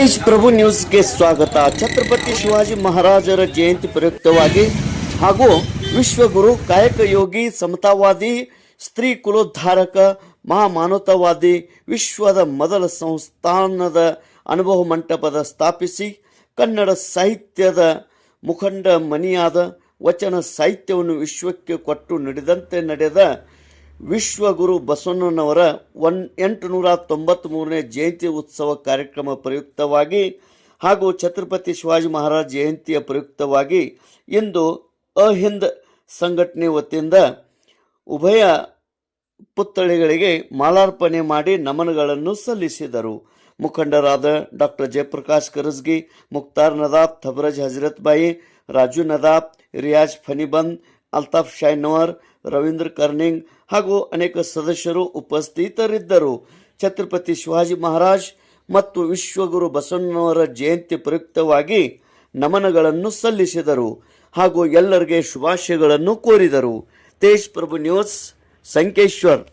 ತೇಜ್ ಪ್ರಭು ನ್ಯೂಸ್ಗೆ ಸ್ವಾಗತ. ಛತ್ರಪತಿ ಶಿವಾಜಿ ಮಹಾರಾಜರ ಜಯಂತಿ ಪ್ರಯುಕ್ತವಾಗಿ ಹಾಗೂ ವಿಶ್ವಗುರು ಕಾಯಕ ಯೋಗಿ ಸಮತಾವಾದಿ ಸ್ತ್ರೀ ಕುಲೋದ್ಧಾರಕ ಮಹಾಮಾನವತಾವಾದಿ ವಿಶ್ವದ ಮೊದಲ ಸಂಸ್ಥಾನದ ಅನುಭವ ಮಂಟಪದ ಸ್ಥಾಪಿಸಿ ಕನ್ನಡ ಸಾಹಿತ್ಯದ ಮುಖಂಡ ಮನಿಯಾದ ವಚನ ಸಾಹಿತ್ಯವನ್ನು ವಿಶ್ವಕ್ಕೆ ಕೊಟ್ಟು ನುಡಿದಂತೆ ನಡೆದ ವಿಶ್ವಗುರು ಬಸವಣ್ಣನವರ 893ನೇ ಜಯಂತಿ ಉತ್ಸವ ಕಾರ್ಯಕ್ರಮ ಪ್ರಯುಕ್ತವಾಗಿ ಹಾಗೂ ಛತ್ರಪತಿ ಶಿವಾಜಿ ಮಹಾರಾಜ್ ಜಯಂತಿಯ ಪ್ರಯುಕ್ತವಾಗಿ ಇಂದು ಅಹಿಂದ್ ಸಂಘಟನೆ ವತಿಯಿಂದ ಉಭಯ ಪುತ್ಥಳಿಗಳಿಗೆ ಮಾಲಾರ್ಪಣೆ ಮಾಡಿ ನಮನಗಳನ್ನು ಸಲ್ಲಿಸಿದರು. ಮುಖಂಡರಾದ ಡಾಕ್ಟರ್ ಜಯಪ್ರಕಾಶ್ ಕರಸ್ಗಿ, ಮುಕ್ತಾರ್ ನದಾಫ್, ಥಬರಜ್ ಹಜರತ್ ಬಾಯಿ, ರಾಜು ನದಾಫ್, ರಿಯಾಜ್ ಫನಿಬಂದ್, ಅಲ್ತಾಫ್ ಶೈನವರ್, ರವೀಂದ್ರ ಕರ್ನಿಂಗ್ ಹಾಗೂ ಅನೇಕ ಸದಸ್ಯರು ಉಪಸ್ಥಿತರಿದ್ದರು. ಛತ್ರಪತಿ ಶಿವಾಜಿ ಮಹಾರಾಜ್ ಮತ್ತು ವಿಶ್ವಗುರು ಬಸವಣ್ಣನವರ ಜಯಂತಿ ಪ್ರಯುಕ್ತವಾಗಿ ನಮನಗಳನ್ನು ಸಲ್ಲಿಸಿದರು ಹಾಗೂ ಎಲ್ಲರಿಗೆ ಶುಭಾಶಯಗಳನ್ನು ಕೋರಿದರು. ತೇಜ್ ಪ್ರಭು ನ್ಯೂಸ್, ಸಂಕೇಶ್ವರ್.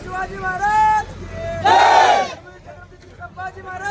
शिवाजी महाराज